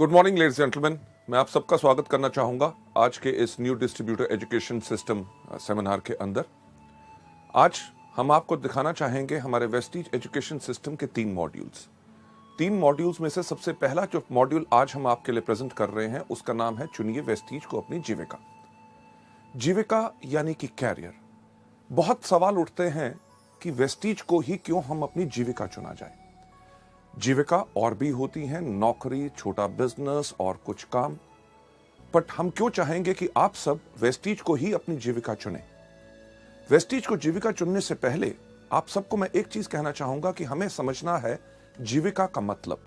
Good morning ladies gentleman, मैं आप सबका स्वागत करना चाहूंगा आज के इस new distributor education system seminar के अंदर। आज हम आपको दिखाना चाहेंगे हमारे वेस्टीज एजुकेशन सिस्टम के तीन मॉड्यूल्स में से सबसे पहला जो मॉड्यूल आज हम आपके लिए प्रेजेंट कर रहे हैं उसका नाम है चुनिए वेस्टीज को अपनी जीविका। जीविका यानी कि कैरियर। बहुत सवाल उठते हैं कि वेस्टीज को ही क्यों हम अपनी जीविका चुना जाए। जीविका और भी होती हैं, नौकरी, छोटा बिजनेस और कुछ काम, बट हम क्यों चाहेंगे कि आप सब वेस्टीज को ही अपनी जीविका चुनें। वेस्टीज को जीविका चुनने से पहले आप सबको मैं एक चीज कहना चाहूंगा कि हमें समझना है जीविका का मतलब।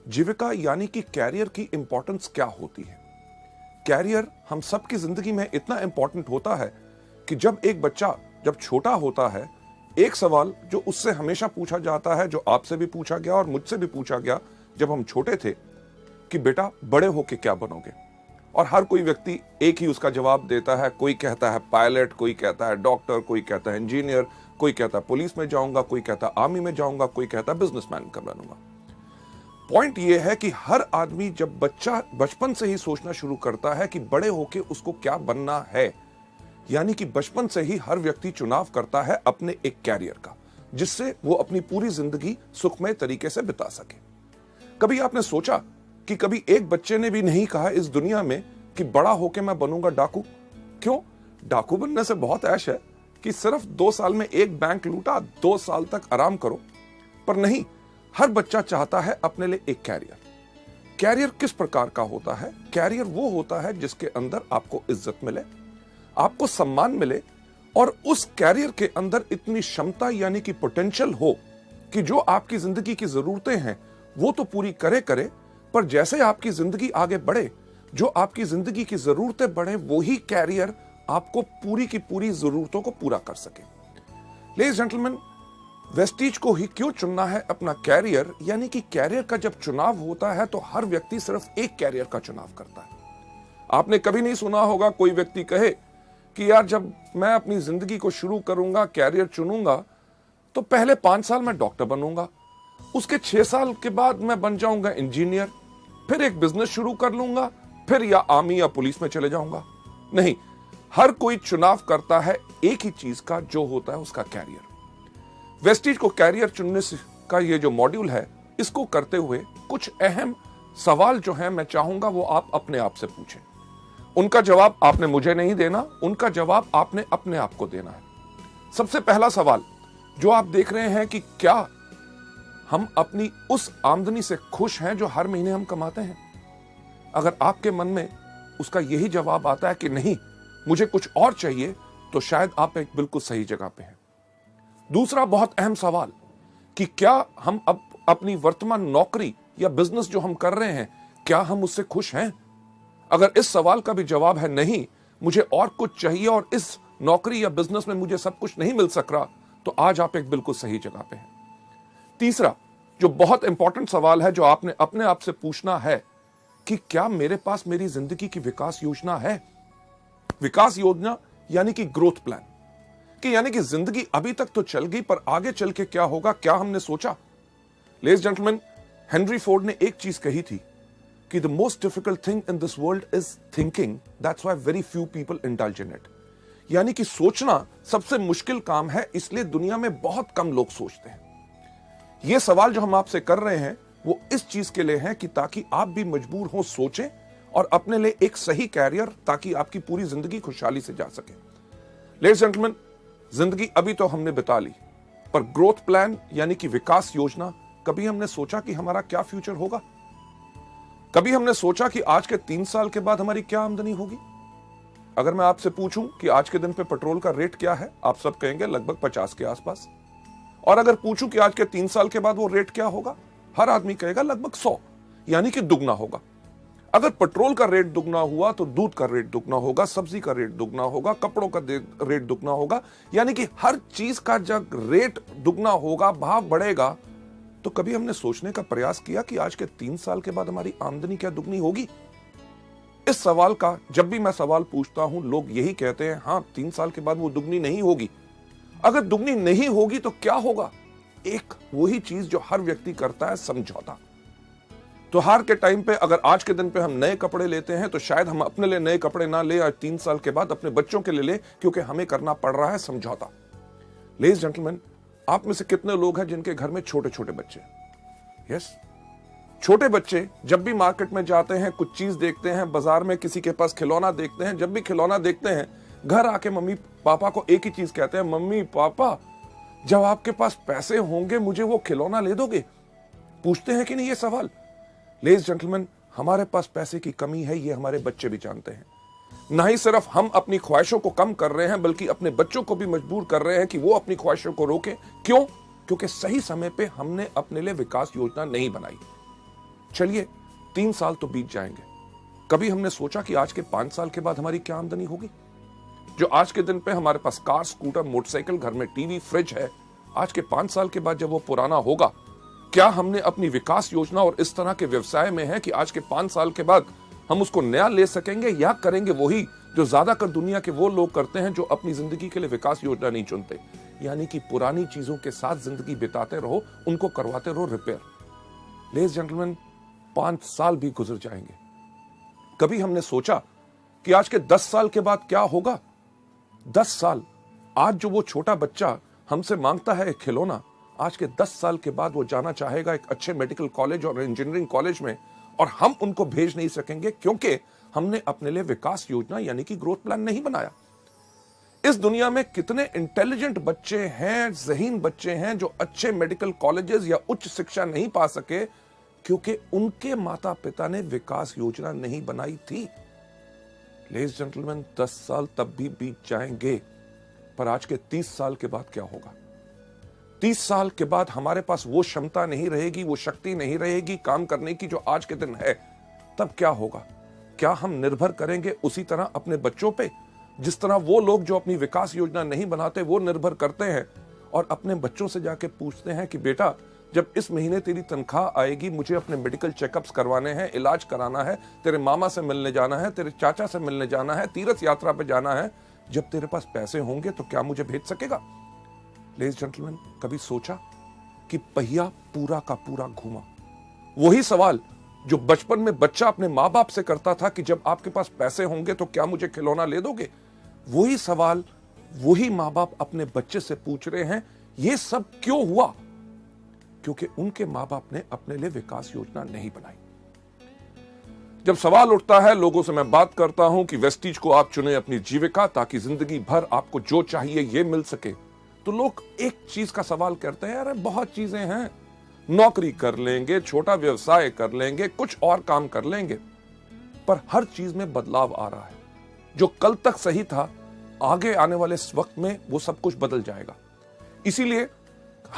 जीविका यानी कि कैरियर की इंपॉर्टेंस क्या होती है। कैरियर हम सबकी जिंदगी में इतना इंपॉर्टेंट होता है कि जब एक बच्चा जब छोटा होता है, एक सवाल जो उससे हमेशा पूछा जाता है, जो आपसे भी पूछा गया और मुझसे भी पूछा गया जब हम छोटे थे, कि बेटा बड़े होके क्या बनोगे। और हर कोई व्यक्ति एक ही उसका जवाब देता है। कोई कहता है पायलट, कोई कहता है डॉक्टर, कोई कहता है इंजीनियर, कोई कहता है पुलिस में जाऊंगा, कोई कहता है आर्मी में जाऊंगा, कोई कहता है बिजनेसमैन का बनूंगा। पॉइंट यह है कि हर आदमी जब बच्चा बचपन से ही सोचना शुरू करता है कि बड़े होके उसको क्या बनना है, यानी कि बचपन से ही हर व्यक्ति चुनाव करता है अपने एक कैरियर का, जिससे वो अपनी पूरी जिंदगी सुखमय तरीके से बिता सके। कभी आपने सोचा कि कभी एक बच्चे ने भी नहीं कहा इस दुनिया में कि बड़ा होके मैं बनूंगा डाकू। क्यों? डाकू बनने से बहुत ऐश है कि सिर्फ 2 साल में एक बैंक लूटा, 2 साल तक आराम करो। पर नहीं, हर बच्चा चाहता है अपने लिए एक कैरियर। कैरियर किस प्रकार का होता है? कैरियर वो होता है जिसके अंदर आपको इज्जत मिले, आपको सम्मान मिले, और उस कैरियर के अंदर इतनी क्षमता यानी कि पोटेंशियल हो कि जो आपकी जिंदगी की जरूरतें हैं वो तो पूरी करे, पर जैसे आपकी जिंदगी आगे बढ़े, जो आपकी जिंदगी की जरूरतें बढ़े, वही कैरियर आपको पूरी की पूरी जरूरतों को पूरा कर सके। लेडीज जेंटलमैन, वेस्टीज को ही क्यों चुनना है अपना कैरियर, यानी कि कैरियर का जब चुनाव होता है तो हर व्यक्ति सिर्फ एक कैरियर का चुनाव करता है। आपने कभी नहीं सुना होगा कोई व्यक्ति कहे कि यार जब मैं अपनी जिंदगी को शुरू करूंगा, कैरियर चुनूंगा, तो पहले 5 साल मैं डॉक्टर बनूंगा, उसके 6 साल के बाद मैं बन जाऊंगा इंजीनियर, फिर एक बिजनेस शुरू कर लूंगा, फिर या आर्मी या पुलिस में चले जाऊंगा। नहीं, हर कोई चुनाव करता है एक ही चीज का, जो होता है उसका कैरियर। वेस्टीज को कैरियर चुनने का ये जो मॉड्यूल है, इसको करते हुए कुछ अहम सवाल जो है मैं चाहूंगा वो आप अपने आप से पूछें। उनका जवाब आपने मुझे नहीं देना, उनका जवाब आपने अपने आप को देना है। सबसे पहला सवाल जो आप देख रहे हैं कि क्या हम अपनी उस आमदनी से खुश हैं जो हर महीने हम कमाते हैं? अगर आपके मन में उसका यही जवाब आता है कि नहीं, मुझे कुछ और चाहिए, तो शायद आप एक बिल्कुल सही जगह पे हैं। दूसरा बहुत अहम सवाल कि क्या हम अपनी वर्तमान नौकरी या बिजनेस जो हम कर रहे हैं, क्या हम उससे खुश हैं? अगर इस सवाल का भी जवाब है नहीं, मुझे और कुछ चाहिए और इस नौकरी या बिजनेस में मुझे सब कुछ नहीं मिल सक रहा, तो आज आप एक बिल्कुल सही जगह पे हैं। तीसरा जो बहुत इंपॉर्टेंट सवाल है जो आपने अपने आप से पूछना है कि क्या मेरे पास मेरी जिंदगी की विकास योजना है? विकास योजना यानी कि ग्रोथ प्लान, कि यानी कि जिंदगी अभी तक तो चल गई, पर आगे चल के क्या होगा, क्या हमने सोचा? लेडीज जेंटलमैन, हेनरी फोर्ड ने एक चीज कही थी कि the most difficult thing in this world is thinking, that's why very few people indulge in it। यानी कि सोचना सबसे मुश्किल काम है, इसलिए दुनिया में बहुत कम लोग सोचते हैं। यह सवाल जो हम आपसे कर रहे हैं वो इस चीज के लिए है कि ताकि आप भी मजबूर हो सोचें और अपने लिए एक सही कैरियर, ताकि आपकी पूरी जिंदगी खुशहाली से जा सके। लेडीज जेंटलमैन, जिंदगी अभी तो हमने बिता ली, पर ग्रोथ प्लान यानी कि विकास योजना, कभी हमने सोचा कि हमारा क्या फ्यूचर होगा? कभी हमने सोचा कि आज के 3 साल के बाद हमारी क्या आमदनी होगी? अगर मैं आपसे पूछूं कि आज के दिन पे पेट्रोल का रेट क्या है, आप सब कहेंगे लगभग 50 के आसपास। और अगर पूछूं कि आज के 3 साल के बाद वो रेट क्या होगा, हर आदमी कहेगा लगभग 100, यानी कि दुगना होगा। अगर पेट्रोल का रेट दुगना हुआ तो दूध का रेट दुगना होगा, सब्जी का रेट दुगना होगा, कपड़ों का रेट दुगना होगा, यानी कि हर चीज का जब रेट दुगना होगा, भाव बढ़ेगा। तो कभी हमने सोचने का प्रयास किया कि आज के 3 साल के बाद हमारी आमदनी क्या दुगनी होगी? इस सवाल का जब भी मैं सवाल पूछता हूं, लोग यही कहते हैं, हां 3 साल के बाद वो दुगनी नहीं होगी। अगर दुगनी नहीं होगी तो क्या होगा? एक वही चीज जो हर व्यक्ति करता है, समझौता। त्योहार के टाइम पे अगर आज के दिन पे हम नए कपड़े लेते हैं तो शायद हम अपने लिए नए कपड़े ना ले, आज 3 साल के बाद अपने बच्चों के लिए ले, क्योंकि हमें करना पड़ रहा है समझौता। लेडीज जेंटलमैन, आप में से कितने लोग हैं जिनके घर में छोटे छोटे बच्चे? यस, छोटे बच्चे जब भी मार्केट में जाते हैं, कुछ चीज देखते हैं, बाजार में किसी के पास खिलौना देखते हैं, जब भी खिलौना देखते हैं घर आके मम्मी पापा को एक ही चीज कहते हैं, मम्मी पापा जब आपके पास पैसे होंगे मुझे वो खिलौना ले दोगे? पूछते हैं कि नहीं ये सवाल? लेडीज जेंटलमैन, हमारे पास पैसे की कमी है, ये हमारे बच्चे भी जानते हैं। ना ही सिर्फ हम अपनी ख्वाहिशों को कम कर रहे हैं, बल्कि अपने बच्चों को भी मजबूर कर रहे हैं कि वो अपनी ख्वाहिशों को रोके। क्यों? क्योंकि सही समय पे हमने अपने लिए विकास योजना नहीं बनाई। चलिए 3 साल तो बीत जाएंगे, कभी हमने सोचा कि आज के 5 साल के बाद हमारी क्या आमदनी होगी? जो आज के दिन पे हमारे पास कार, स्कूटर, मोटरसाइकिल, घर में टीवी, फ्रिज है, आज के 5 साल के बाद जब वो पुराना होगा, क्या हमने अपनी विकास योजना और इस तरह के व्यवसाय में है कि आज के 5 साल के बाद हम उसको नया ले सकेंगे, या करेंगे वही जो ज्यादातर दुनिया के वो लोग करते हैं जो अपनी जिंदगी के लिए विकास योजना नहीं चुनते, यानी कि पुरानी चीजों के साथ जिंदगी बिताते रहो, उनको करवाते रहो रिपेयर। लेडीज जेंटलमैन, 5 साल भी गुजर जाएंगे, कभी हमने सोचा कि आज के 10 साल के बाद क्या होगा? 10 साल, आज जो वो छोटा बच्चा हमसे मांगता है खिलौना, आज के 10 साल के बाद वो जाना चाहेगा एक अच्छे मेडिकल कॉलेज और इंजीनियरिंग कॉलेज में, और हम उनको भेज नहीं सकेंगे क्योंकि हमने अपने लिए विकास योजना यानी कि ग्रोथ प्लान नहीं बनाया। इस दुनिया में कितने इंटेलिजेंट बच्चे हैं, ज़हीन बच्चे हैं जो अच्छे मेडिकल कॉलेजेस या उच्च शिक्षा नहीं पा सके क्योंकि उनके माता पिता ने विकास योजना नहीं बनाई थी। लेडीज जेंटलमैन, 10 साल तब भी बीत जाएंगे, पर आज के 30 साल के बाद क्या होगा? 30 साल के बाद हमारे पास वो क्षमता नहीं रहेगी, वो शक्ति नहीं रहेगी काम करने की जो आज के दिन है। तब क्या होगा? क्या हम निर्भर करेंगे उसी तरह अपने बच्चों पे, जिस तरह वो लोग जो अपनी विकास योजना नहीं बनाते वो निर्भर करते हैं और अपने बच्चों से जाके पूछते हैं कि बेटा जब इस महीने तेरी तनख्वाह आएगी, मुझे अपने मेडिकल चेकअप्स करवाने हैं, इलाज कराना है, तेरे मामा से मिलने जाना है, तेरे चाचा से मिलने जाना है, तीर्थ यात्रा पे जाना है, जब तेरे पास पैसे होंगे तो क्या मुझे भेज सकेगा? लेडीज जेंटलमैन, कभी सोचा कि पहिया पूरा का पूरा घूमा? वही सवाल जो बचपन में बच्चा अपने माँ बाप से करता था कि जब आपके पास पैसे होंगे तो क्या मुझे खिलौना ले दोगे, वही सवाल वही माँ बाप अपने बच्चे से पूछ रहे हैं। ये सब क्यों हुआ? क्योंकि उनके माँ बाप ने अपने लिए विकास योजना नहीं बनाई। जब सवाल उठता है, लोगों से मैं बात करता हूं कि वेस्टीज को आप चुने अपनी जीविका ताकि जिंदगी भर आपको जो चाहिए ये मिल सके, तो लोग एक चीज का सवाल करते हैं, अरे बहुत चीजें हैं, नौकरी कर लेंगे, छोटा व्यवसाय कर लेंगे, कुछ और काम कर लेंगे, पर हर चीज में बदलाव आ रहा है। जो कल तक सही था, आगे आने वाले वक्त में वो सब कुछ बदल जाएगा। इसीलिए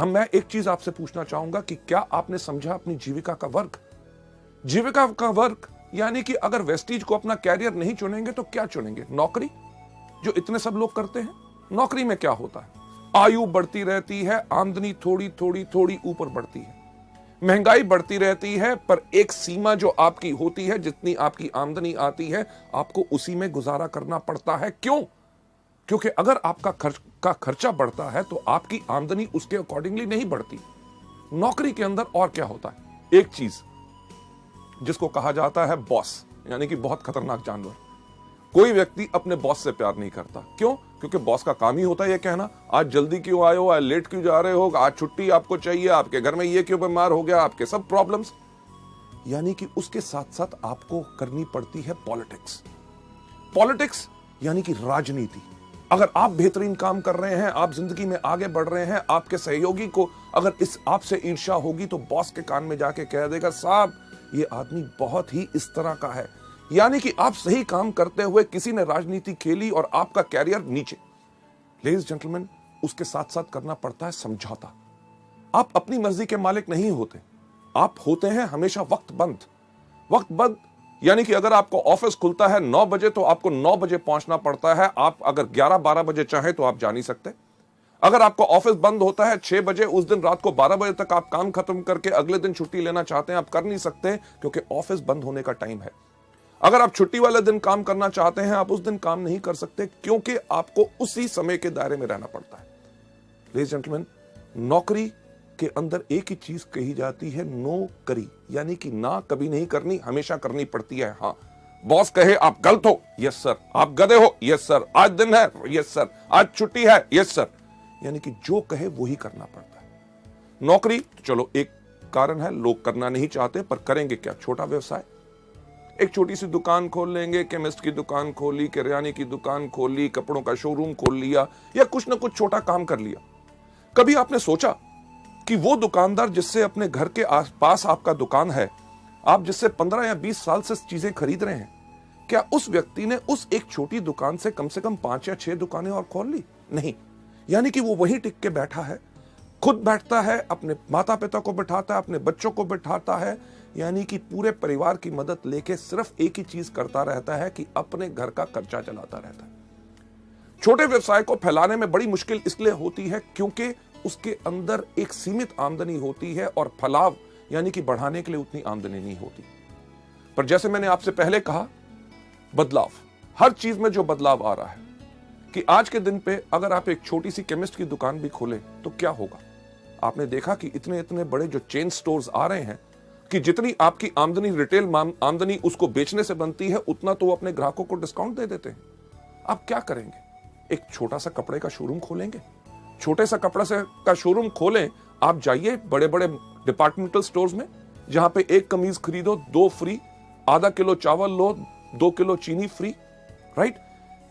मैं एक चीज आपसे पूछना चाहूंगा कि क्या आपने समझा अपनी जीविका का वर्ग? जीविका का वर्ग यानी कि अगर वेस्टीज को अपना कैरियर नहीं चुनेंगे तो क्या चुनेंगे? नौकरी, जो इतने सब लोग करते हैं। नौकरी में क्या होता है? आयु बढ़ती रहती है, आमदनी थोड़ी थोड़ी थोड़ी ऊपर बढ़ती है, महंगाई बढ़ती रहती है, पर एक सीमा जो आपकी होती है, जितनी आपकी आमदनी आती है आपको उसी में गुजारा करना पड़ता है। क्यों? क्योंकि अगर आपका खर्चा बढ़ता है तो आपकी आमदनी उसके अकॉर्डिंगली नहीं बढ़ती। नौकरी के अंदर और क्या होता है? एक चीज जिसको कहा जाता है बॉस, यानी कि बहुत खतरनाक जानवर। कोई व्यक्ति अपने बॉस से प्यार नहीं करता। क्यों? क्योंकि बॉस का काम ही होता है ये कहना, आज जल्दी क्यों आए हो, आज लेट क्यों जा रहे हो, आज छुट्टी आपको चाहिए, आपके घर में ये क्यों बीमार हो गया, आपके सब प्रॉब्लम्स। यानी कि उसके साथ साथ आपको करनी पड़ती है पॉलिटिक्स। पॉलिटिक्स यानी कि राजनीति। अगर आप बेहतरीन काम कर रहे हैं, आप जिंदगी में आगे बढ़ रहे हैं, आपके सहयोगी को अगर इस आपसे ईर्ष्या होगी तो बॉस के कान में जाके कह देगा, साहब ये आदमी बहुत ही इस तरह का है। यानी कि आप सही काम करते हुए किसी ने राजनीति खेली और आपका कैरियर नीचे। लेडीज जेंटलमैन, उसके साथ साथ करना पड़ता है समझौता। आप अपनी मर्जी के मालिक नहीं होते, आप होते हैं हमेशा वक्त बंद। यानी कि अगर आपको ऑफिस खुलता है 9 बजे तो आपको 9 बजे पहुंचना पड़ता है। आप अगर 11-12 बजे चाहें तो आप जा नहीं सकते। अगर आपको ऑफिस बंद होता है 6 बजे, उस दिन रात को 12 बजे तक आप काम खत्म करके अगले दिन छुट्टी लेना चाहते हैं, आप कर नहीं सकते क्योंकि ऑफिस बंद होने का टाइम है। अगर आप छुट्टी वाले दिन काम करना चाहते हैं, आप उस दिन काम नहीं कर सकते क्योंकि आपको उसी समय के दायरे में रहना पड़ता है। लेडीज जेंटलमैन, नौकरी के अंदर एक ही चीज कही जाती है, नो करी, यानी कि ना कभी नहीं करनी, हमेशा करनी पड़ती है। हाँ, बॉस कहे आप गलत हो, यस सर। आप गधे हो, यस सर। आज दिन है, यस सर। आज छुट्टी है, यस सर। यानी कि जो कहे वो ही करना पड़ता है। नौकरी तो चलो एक कारण है, लोग करना नहीं चाहते, पर करेंगे क्या? छोटा व्यवसाय, एक छोटी सी दुकान खोल लेंगे, केमिस्ट की दुकान खोली, किराने की दुकान खोली, कपड़ों का शोरूम खोल लिया, या कुछ ना कुछ छोटा काम कर लिया। कभी आपने सोचा कि वो दुकानदार जिससे अपने घर के आसपास आपका दुकान है, आप जिससे 15 या 20 साल से चीजें खरीद रहे हैं, क्या उस व्यक्ति ने उस एक छोटी दुकान से कम 5 या 6 दुकानें और खोल ली? नहीं। यानी कि वो वहीं टिक के बैठा है, खुद बैठता है, अपने माता पिता को बिठाता है, अपने बच्चों को बिठाता है, यानी कि पूरे परिवार की मदद लेके सिर्फ एक ही चीज करता रहता है कि अपने घर का खर्चा चलाता रहता है। छोटे व्यवसाय को फैलाने में बड़ी मुश्किल इसलिए होती है क्योंकि उसके अंदर एक सीमित आमदनी होती है और फलाव यानी कि बढ़ाने के लिए उतनी आमदनी नहीं होती। पर जैसे मैंने आपसे पहले कहा, बदलाव, हर चीज में जो बदलाव आ रहा है कि आज के दिन पे अगर आप एक छोटी सी केमिस्ट की दुकान भी खोले तो क्या होगा? आपने देखा कि इतने इतने बड़े जो चेन स्टोर्स आ रहे हैं कि जितनी आपकी आमदनी, रिटेल आमदनी उसको बेचने से बनती है, उतना तो वो अपने ग्राहकों को डिस्काउंट दे देते हैं। आप क्या करेंगे? एक छोटा सा कपड़े का शोरूम खोलेंगे। छोटे सा कपड़ा से का शोरूम खोलें, आप जाइए बड़े बड़े डिपार्टमेंटल स्टोर्स में, जहां पे एक कमीज खरीदो 2 फ्री, आधा किलो चावल लो 2 किलो चीनी फ्री, राइट?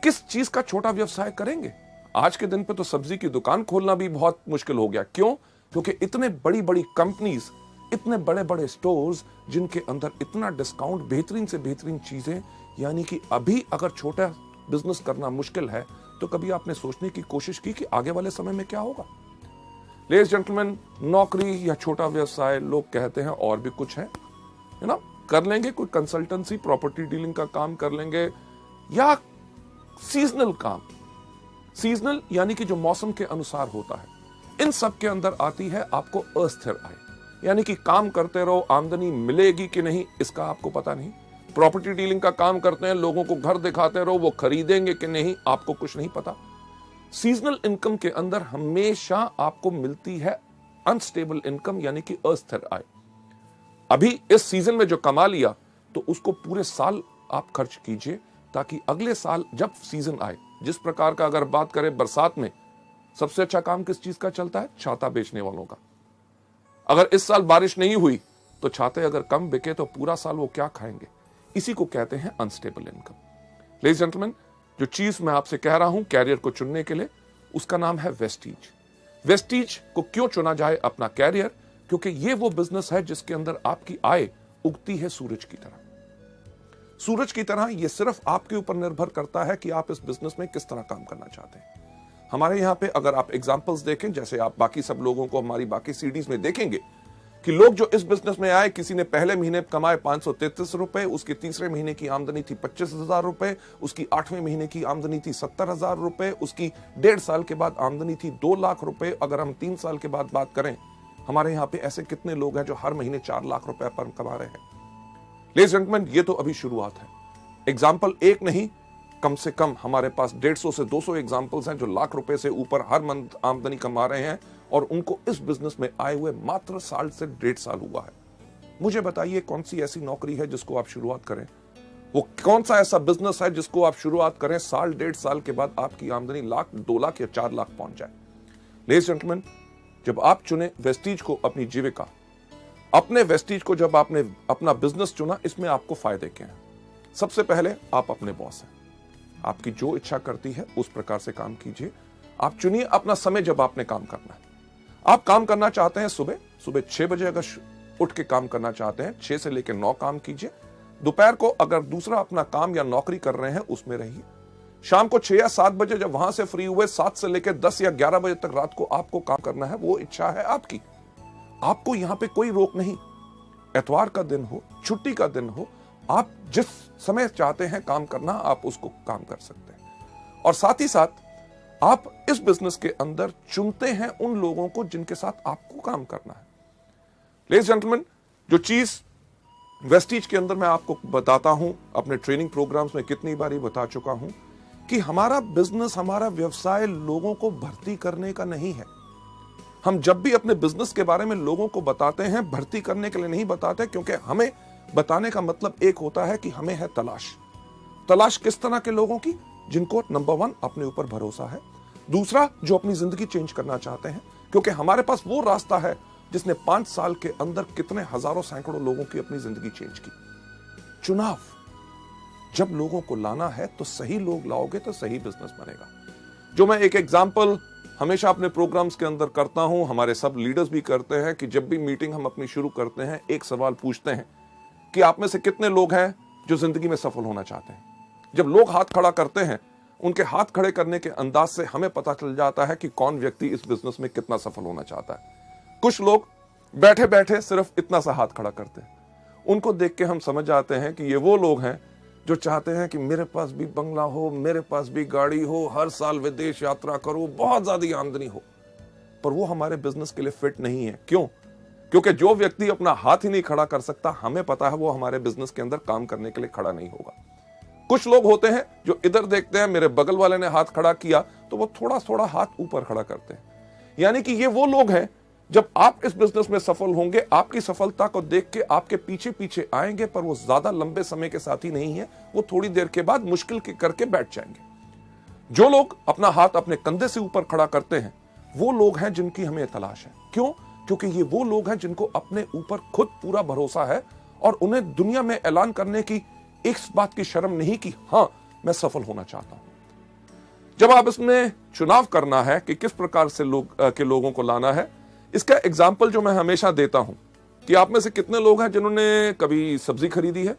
किस चीज का छोटा व्यवसाय करेंगे? आज के दिन पे तो सब्जी की दुकान खोलना भी बहुत मुश्किल हो गया। क्यों? क्योंकि इतने बड़ी बड़ी कंपनीज, इतने बड़े बड़े स्टोर्स जिनके अंदर इतना डिस्काउंट, बेहतरीन से बेहतरीन चीजें, यानी कि अभी अगर छोटा बिजनेस करना मुश्किल है तो कभी आपने सोचने की कोशिश की कि आगे वाले समय में क्या होगा? लेडीज जेंटलमैन, नौकरी या छोटा व्यवसाय, लोग कहते हैं और भी कुछ है ना, कर लेंगे, कोई कंसल्टेंसी, प्रॉपर्टी डीलिंग का काम कर लेंगे, या सीजनल काम। सीजनल यानी कि जो मौसम के अनुसार होता है। इन सब के अंदर आती है आपको अस्थिर आय, यानी कि काम करते रहो, आमदनी मिलेगी कि नहीं इसका आपको पता नहीं। प्रॉपर्टी डीलिंग का काम करते हैं, लोगों को घर दिखाते रहो, वो खरीदेंगे कि नहीं आपको कुछ नहीं पता। सीजनल इनकम के अंदर हमेशा आपको मिलती है अनस्टेबल इनकम, यानी कि अस्थिर आय। अभी इस सीजन में जो कमा लिया तो उसको पूरे साल आप खर्च कीजिए, ताकि अगले साल जब सीजन आए, जिस प्रकार का अगर बात करें बरसात में, सबसे अच्छा काम किस चीज का चलता है? छाता बेचने वालों का। अगर इस साल बारिश नहीं हुई तो छाते अगर कम बिके तो पूरा साल वो क्या खाएंगे? इसी को कहते हैं अनस्टेबल इनकम। लेडीज जेंटलमैन, जो चीज मैं आपसे कह रहा हूं कैरियर को चुनने के लिए, उसका नाम है वेस्टीज। वेस्टीज को क्यों चुना जाए अपना कैरियर? क्योंकि ये वो बिजनेस है जिसके अंदर आपकी आय उगती है सूरज की तरह। सूरज की तरह ये सिर्फ आपके ऊपर निर्भर करता है कि आप इस बिजनेस में किस तरह काम करना चाहते हैं। हमारे यहां पे अगर आप एग्जांपल्स देखें, जैसे आप बाकी सब लोगों को हमारी बाकी सीडीज में देखेंगे कि लोग जो इस बिजनेस में आए, किसी ने पहले महीने कमाए 533 रुपए, उसके तीसरे महीने की आमदनी थी 25,000 रुपए, उसकी 8वें महीने की आमदनी थी 70,000 रुपए, उसकी 1.5 साल के बाद आमदनी थी 2 लाख रुपए। अगर हम 3 साल के बाद बात करें, हमारे यहाँ पे ऐसे कितने लोग हैं जो हर महीने 4 लाख रुपए पर कमा रहे हैं? लेडीज एंड जेंटलमैन, ये तो अभी शुरुआत है। एग्जाम्पल एक नहीं, कम से कम हमारे पास 150 से 200 एग्जाम्पल्स हैं जो लाख रुपए से ऊपर हर मंथ आमदनी कमा रहे हैं, और उनको इस बिजनेस में आए हुए मात्र साल से 1.5 साल हुआ है। मुझे बताइए कौन सी ऐसी नौकरी है जिसको आप शुरुआत करें, वो कौन सा ऐसा बिजनेस है जिसको आप शुरुआत करें, साल 1.5 साल के बाद आपकी आमदनी लाख, 2 लाख या 4 लाख पहुंच जाए? लेडीज जेंटलमैन, जब आप चुने वेस्टीज को अपनी जीविका, अपने वेस्टीज को जब आपने अपना बिजनेस चुना, इसमें आपको फायदे क्या हैं? सबसे पहले आप अपने बॉस हैं। आपकी जो इच्छा करती है उस प्रकार से काम कीजिए। आप चुनिए अपना समय जब आपने काम करना है। आप काम करना चाहते हैं सुबह 6 बजे, अगर उठ के काम करना चाहते हैं 6 से लेकर 9 काम कीजिए। दोपहर को अगर दूसरा अपना काम या नौकरी कर रहे हैं उसमें रहिए। शाम को 6 या 7 बजे जब वहां से फ्री हुए, 7 से लेकर 10 या 11 बजे तक रात को आपको काम करना है, वो इच्छा है आपकी। आपको यहां पे कोई रोक नहीं। एतवार का दिन हो, छुट्टी का दिन हो, आप जिस समय चाहते हैं काम करना, आप उसको काम कर सकते हैं। और साथ ही साथ आप इस बिजनेस के अंदर चुनते हैं उन लोगों को जिनके साथ आपको काम करना है। लेडीज जेंटलमैन, जो चीज वेस्टीज के अंदर मैं आपको बताता हूं, अपने ट्रेनिंग प्रोग्राम्स में कितनी बारी बता चुका हूं कि हमारा बिजनेस, हमारा व्यवसाय लोगों को भर्ती करने का नहीं है। हम जब भी अपने बिजनेस के बारे में लोगों को बताते हैं, भर्ती करने के लिए नहीं बताते, क्योंकि हमें बताने का मतलब एक होता है कि हमें है तलाश किस तरह के लोगों की, जिनको नंबर 1 अपने ऊपर भरोसा है, दूसरा जो अपनी जिंदगी चेंज करना चाहते हैं, क्योंकि हमारे पास वो रास्ता है जिसने 5 साल के अंदर कितने हजारों सैकड़ों लोगों की अपनी जिंदगी चेंज की। चुनाव, जब लोगों को लाना है तो सही लोग लाओगे तो सही बिजनेस बनेगा। जो मैं एक एग्जांपल हमेशा अपने प्रोग्राम्स के अंदर करता हूं, हमारे सब लीडर्स भी करते हैं, कि जब भी मीटिंग हम अपनी शुरू करते हैं एक सवाल पूछते हैं कि आप में से कितने लोग हैं जो जिंदगी में सफल होना चाहते हैं। जब लोग हाथ खड़ा करते हैं, उनके हाथ खड़े करने के अंदाज से हमें पता चल जाता है कि कौन व्यक्ति इस बिजनेस में कितना सफल होना चाहता है। कुछ लोग बैठे बैठे सिर्फ इतना सा हाथ खड़ा करते हैं, उनको देख के हम समझ जाते हैं कि ये वो लोग हैं जो चाहते हैं कि मेरे पास भी बंगला हो, मेरे पास भी गाड़ी हो, हर साल विदेश यात्रा करूं, बहुत ज्यादा आमदनी हो। पर वो हमारे बिजनेस के लिए फिट नहीं है। क्यों? क्योंकि जो व्यक्ति अपना हाथ ही नहीं खड़ा कर सकता, हमें पता है वो हमारे बिजनेस के अंदर काम करने के लिए खड़ा नहीं होगा। कुछ लोग होते हैं जो इधर देखते हैं, मेरे बगल वाले ने हाथ खड़ा किया तो वो थोड़ा थोड़ा हाथ ऊपर खड़ा करते हैं। यानी कि ये वो लोग हैं, जब आप इस बिजनेस में सफल होंगे, आपकी सफलता को देख के आपके पीछे पीछे आएंगे, पर वो ज्यादा लंबे समय के साथी नहीं है, वो थोड़ी देर के बाद मुश्किल करके बैठ जाएंगे। जो लोग अपना हाथ अपने कंधे से ऊपर खड़ा करते हैं, वो लोग हैं जिनकी हमें तलाश है। क्यों? क्योंकि ये वो लोग हैं जिनको अपने ऊपर खुद पूरा भरोसा है और उन्हें दुनिया में ऐलान करने की इस बात की शर्म नहीं कि हां, मैं सफल होना चाहता हूं। जब आप इसमें चुनाव करना है कि किस प्रकार से लोगों को लाना है, इसका एग्जाम्पल जो मैं हमेशा देता हूं कि आप में से कितने लोग हैं जिन्होंने कभी सब्जी खरीदी है,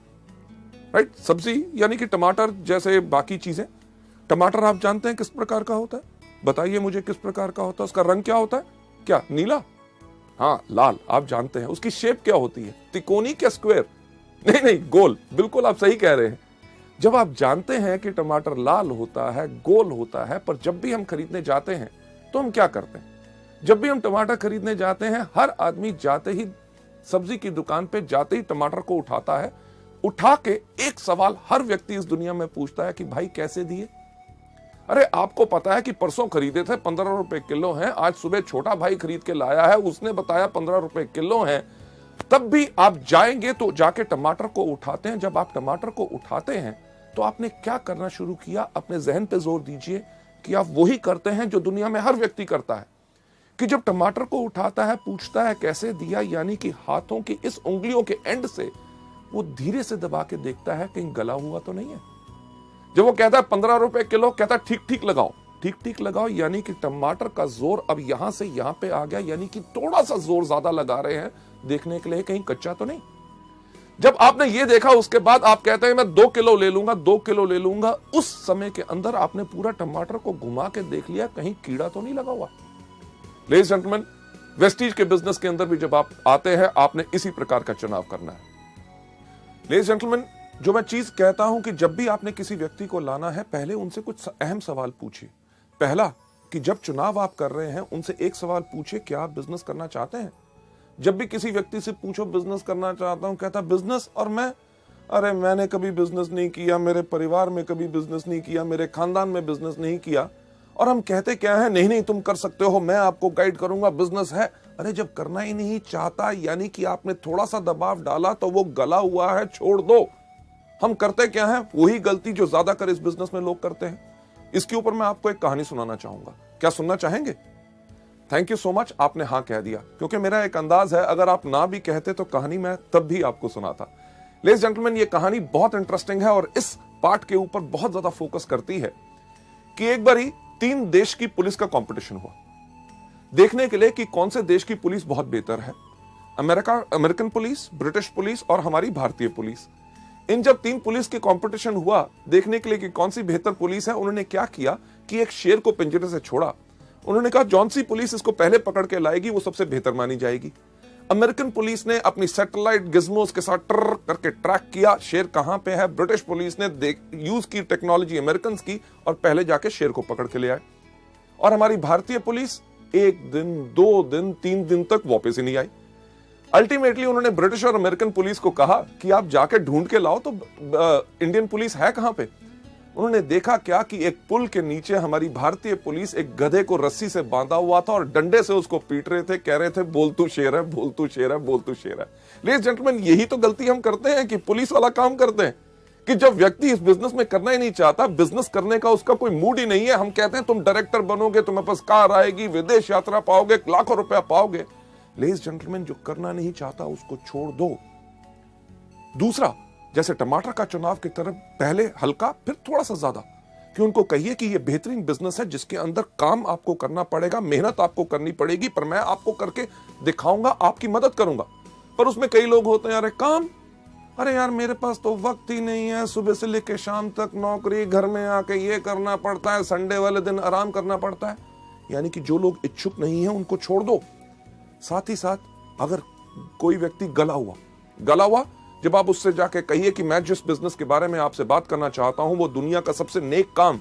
राइट? सब्जी यानी कि टमाटर जैसे बाकी चीजें। टमाटर आप जानते हैं किस प्रकार का होता है? बताइए मुझे किस प्रकार का होता है? उसका रंग क्या होता है? क्या नीला? हाँ, लाल। आप जानते हैं उसकी शेप क्या होती है? त्रिकोणी क्या स्क्वायर? नहीं, गोल। बिल्कुल आप सही कह रहे हैं। जब आप जानते हैं कि टमाटर लाल होता है, गोल होता है, पर जब भी हम खरीदने जाते हैं तो हम क्या करते हैं? जब भी हम टमाटर खरीदने जाते हैं, हर आदमी जाते ही सब्जी की दुकान पे जाते ही टमाटर को उठाता है। उठा के एक सवाल हर व्यक्ति इस दुनिया में पूछता है कि भाई कैसे दिए? अरे आपको पता है कि परसों खरीदे थे 15 रुपए किलो हैं, आज सुबह छोटा भाई खरीद के लाया है, उसने बताया 15 रुपए किलो हैं। तब भी आप जाएंगे तो जाके टमाटर को उठाते हैं। जब आप टमाटर को उठाते हैं तो आपने क्या करना शुरू किया? अपने जहन पे जोर दीजिए कि आप वही करते हैं जो दुनिया में हर व्यक्ति करता है, कि जब टमाटर को उठाता है पूछता है कैसे दिया, यानी कि हाथों की इस उंगलियों के एंड से वो धीरे से दबा के देखता है कहीं गला हुआ तो नहीं है। जब वो कहता है 15 रुपए किलो, कहता है ठीक ठीक लगाओ, ठीक ठीक लगाओ, यानी कि टमाटर का जोर अब यहां से यहां पे आ गया, यानी कि थोड़ा सा जोर ज्यादा लगा रहे हैं देखने के लिए कहीं कच्चा तो नहीं। जब आपने ये देखा उसके बाद आप कहते हैं मैं 2 किलो ले लूंगा, 2 किलो ले लूंगा। उस समय के अंदर आपने पूरा टमाटर को घुमा के देख लिया कहीं कीड़ा तो नहीं लगा हुआ। लेडीज एंड जेंटलमैन, वेस्टीज के बिजनेस के अंदर भी जब आप आते हैं, आपने इसी प्रकार का चुनाव करना है। लेडीज एंड जेंटलमैन, जो मैं चीज कहता हूं कि जब भी आपने किसी व्यक्ति को लाना है, पहले उनसे कुछ अहम सवाल पूछिए। पहला, कि जब चुनाव आप कर रहे हैं उनसे एक सवाल पूछिए, क्या आप बिजनेस करना चाहते हैं? जब भी किसी व्यक्ति से पूछो बिजनेस करना चाहता हूं, कहता बिजनेस और मैं, अरे मैंने कभी बिजनेस नहीं किया, मेरे परिवार में कभी बिजनेस नहीं किया, मेरे खानदान में बिजनेस नहीं किया। और हम कहते क्या है? नहीं नहीं, तुम कर सकते हो, मैं आपको गाइड करूंगा, बिजनेस है। अरे जब करना ही नहीं चाहता, यानी कि आपने थोड़ा सा दबाव डाला तो वो गला हुआ है, छोड़ दो। हम करते क्या है? वही गलती जो ज्यादातर इस बिजनेस में लोग करते हैं। इसके ऊपर मैं आपको एक कहानी सुनाना चाहूंगा। क्या सुनना चाहेंगे? थैंक यू सो मच, आपने हाँ कह दिया, क्योंकि मेरा एक अंदाज है अगर आप ना भी कहते तो कहानी मैं तब भी आपको सुनाता। लेडीज जेंटलमैन, ये कहानी बहुत इंटरेस्टिंग है और इस पार्ट के ऊपर बहुत ज्यादा फोकस करती है कि एक बारी 3 देश की पुलिस का कंपटीशन हुआ, देखने के लिए कि कौन से देश की पुलिस बहुत बेहतर है। अमेरिकन पुलिस, ब्रिटिश पुलिस और हमारी भारतीय पुलिस। इन जब 3 पुलिस के कंपटीशन हुआ देखने के लिए कि कौन सी बेहतर पुलिस है, उन्होंने क्या किया कि एक शेर को पिंजरे से छोड़ा। उन्होंने कहा जौन सी पुलिस इसको पहले पकड़ के लाएगी वो सबसे बेहतर मानी जाएगी। अमेरिकन पुलिस ने अपनी सैटेलाइट गिज्मोस के साथ ट्र करके ट्रैक किया शेर कहां पे है। ब्रिटिश पुलिस ने यूज की टेक्नोलॉजी अमेरिकन की और पहले जाके शेर को पकड़ के ले आए। और हमारी भारतीय पुलिस 1 दिन, 2 दिन, 3 दिन तक वापस ही नहीं आई। अल्टीमेटली उन्होंने ब्रिटिश और अमेरिकन पुलिस को कहा कि आप जाके ढूंढ के लाओ तो इंडियन पुलिस है कहां पे। उन्होंने देखा क्या कि एक पुल के नीचे हमारी भारतीय पुलिस एक गधे को रस्सी से बांधा हुआ था और डंडे से उसको पीट रहे थे, कह रहे थे बोल तू शेर है, बोल तू शेर है, बोल तू शेर है। लेडीज जेंटलमैन, यही तो गलती हम करते हैं कि पुलिस वाला काम करते हैं कि जब व्यक्ति इस बिजनेस में करना ही नहीं चाहता, बिजनेस करने का उसका कोई मूड ही नहीं है, हम कहते हैं तुम डायरेक्टर बनोगे, तुम्हें पास कार आएगी, विदेश यात्रा पाओगे, लाखों रुपया पाओगे। लेडीज जेंटलमैन, जो करना नहीं चाहता उसको छोड़ दो। दूसरा, जैसे टमाटर का चुनाव की तरफ, पहले हल्का फिर थोड़ा सा ज्यादा, कि उनको कहिए कि ये बेहतरीन बिजनेस है जिसके अंदर काम आपको करना पड़ेगा, मेहनत आपको करनी पड़ेगी, पर मैं आपको करके दिखाऊंगा, आपकी मदद करूंगा। पर उसमें कई लोग होते हैं, अरे काम, अरे यार मेरे पास तो वक्त ही नहीं है, सुबह से लेकर शाम तक नौकरी, घर में आके ये करना पड़ता है, संडे वाले दिन आराम करना पड़ता है। यानी कि जो लोग इच्छुक नहीं है उनको छोड़ दो। साथ ही साथ अगर कोई व्यक्ति गला हुआ, जब आप उससे जाके कहिए कि मैं जिस बिजनेस के बारे में आपसे बात करना चाहता हूं वो दुनिया का सबसे नेक काम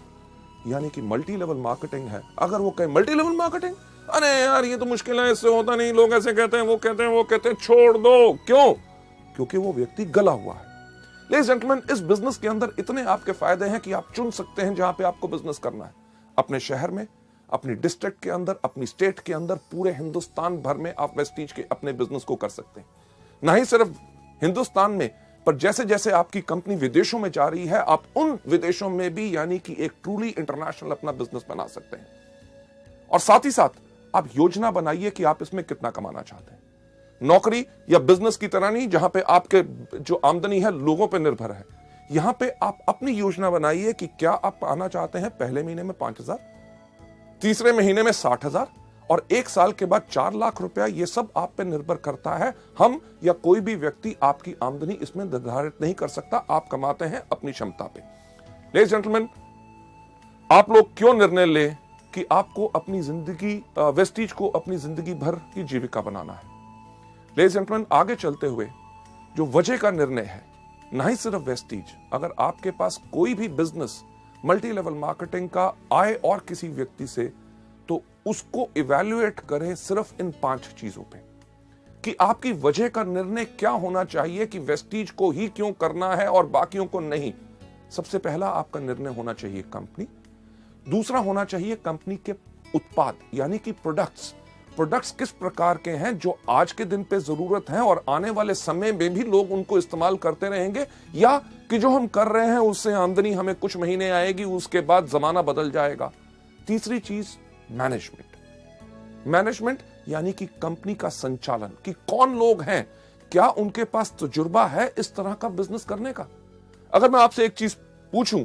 यानी कि मल्टी लेवल मार्केटिंग है। अगर वो कहे मल्टी लेवल मार्केटिंग, अरे यार ये तो मुश्किल है, इससे होता नहीं, लोग ऐसे कहते हैं, वो कहते हैं, छोड़ दो। क्यों? क्योंकि वो व्यक्ति गला हुआ है। लेडीज जेंटलमैन, इस बिजनेस के अंदर इतने आपके फायदे हैं कि आप चुन सकते हैं जहां पे आपको बिजनेस करना है। अपने शहर में, अपनी डिस्ट्रिक्ट के अंदर, अपनी स्टेट के अंदर, पूरे हिंदुस्तान भर में आप वेस्टीज के अपने बिजनेस को कर सकते हैं। ना ही सिर्फ हिंदुस्तान में, पर जैसे जैसे आपकी कंपनी विदेशों में जा रही है, आप उन विदेशों में भी यानी कि एक ट्रूली इंटरनेशनल अपना बिजनेस बना सकते हैं। और साथ ही साथ आप योजना बनाइए कि आप इसमें कितना कमाना चाहते हैं। नौकरी या बिजनेस की तरह नहीं जहां पे आपके जो आमदनी है लोगों पे निर्भर है। यहां पे आप अपनी योजना बनाइए कि क्या आप पाना चाहते हैं पहले महीने में 5,000, तीसरे महीने में 60,000 और 1 साल के बाद 4 लाख रुपया। ये सब आप पे निर्भर करता है। हम या कोई भी व्यक्ति आपकी आमदनी इसमें निर्धारित नहीं कर सकता। आप कमाते हैं अपनी क्षमता पे। लेडीज जेंटलमैन, आप लोग क्यों निर्णय लें कि आपको अपनी जिंदगी, वेस्टीज को अपनी जिंदगी भर की जीविका बनाना है। लेडीज जेंटलमैन, आगे चलते हुए जो वजह का निर्णय है, ना ही सिर्फ वेस्टीज, अगर आपके पास कोई भी बिजनेस मल्टी लेवल मार्केटिंग का आए और किसी व्यक्ति से, तो उसको इवैल्यूएट करें सिर्फ इन 5 चीजों पे कि आपकी वजह का निर्णय क्या होना चाहिए कि वेस्टीज को ही क्यों करना है और बाकियों को नहीं। सबसे पहला आपका निर्णय होना चाहिए कंपनी। दूसरा होना चाहिए कंपनी के उत्पाद यानी कि प्रोडक्ट्स किस प्रकार के हैं जो आज के दिन पे जरूरत है और आने वाले समय में भी लोग उनको इस्तेमाल करते रहेंगे, या कि जो हम कर रहे हैं उससे आमदनी हमें कुछ महीने आएगी, उसके बाद जमाना बदल जाएगा। तीसरी चीज मैनेजमेंट यानी कि कंपनी का संचालन, कि कौन लोग हैं, क्या उनके पास तजुर्बा है इस तरह का बिजनेस करने का। अगर मैं आपसे एक चीज पूछूं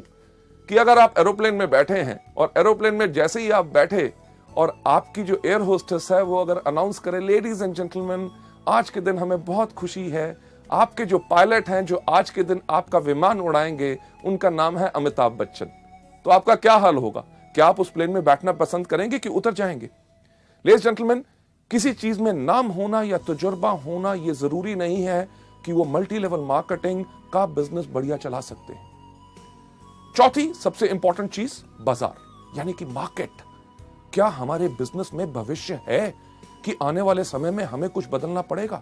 कि अगर आप एरोप्लेन में बैठे हैं और एरोप्लेन में जैसे ही आप बैठे और आपकी जो एयर होस्टेस है वो अगर अनाउंस करे, लेडीज एंड जेंटलमैन, आज के दिन हमें बहुत खुशी है, आपके जो पायलट हैं जो आज के दिन आपका विमान उड़ाएंगे उनका नाम है अमिताभ बच्चन, तो आपका क्या हाल होगा? क्या आप उस प्लेन में बैठना पसंद करेंगे कि उतर जाएंगे? लेडीज जेंटलमैन, किसी चीज में नाम होना या तजुर्बा होना यह जरूरी नहीं है कि वो मल्टी लेवल मार्केटिंग का बिजनेस बढ़िया चला सकते हैं। चौथी सबसे इंपॉर्टेंट चीज, बाजार यानी कि मार्केट। क्या हमारे बिजनेस में भविष्य है कि आने वाले समय में हमें कुछ बदलना पड़ेगा?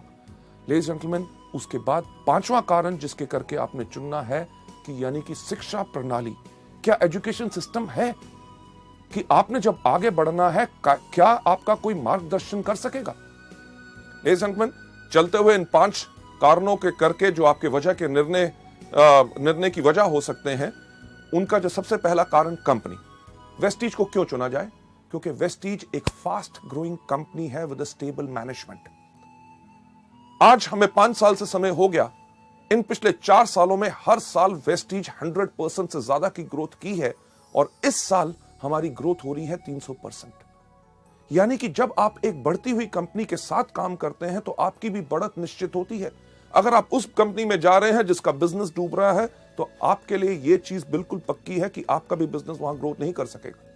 लेडीज जेंटलमैन, उसके बाद 5वां कारण जिसके करके आपने चुनना है कि यानी कि शिक्षा प्रणाली। क्या एजुकेशन सिस्टम है कि आपने जब आगे बढ़ना है क्या आपका कोई मार्गदर्शन कर सकेगा? लेडीज जेंटलमैन, चलते हुए इन 5 कारणों के करके जो आपके वजह के निर्णय की वजह हो सकते हैं, उनका जो सबसे पहला कारण कंपनी। वेस्टीज को क्यों चुना जाए? क्योंकि वेस्टीज एक फास्ट ग्रोइंग कंपनी है विद अ स्टेबल मैनेजमेंट। आज हमें 5 साल से समय हो गया, इन पिछले 4 सालों में हर साल वेस्टीज 100% से ज्यादा की ग्रोथ की है और इस साल हमारी ग्रोथ हो रही है 300%। यानी कि जब आप एक बढ़ती हुई कंपनी के साथ काम करते हैं तो आपकी भी बढ़त निश्चित होती है। अगर आप उस कंपनी में जा रहे हैं जिसका बिजनेस डूब रहा है तो आपके लिए यह चीज बिल्कुल पक्की है कि आपका भी बिजनेस वहां ग्रोथ नहीं कर सकेगा।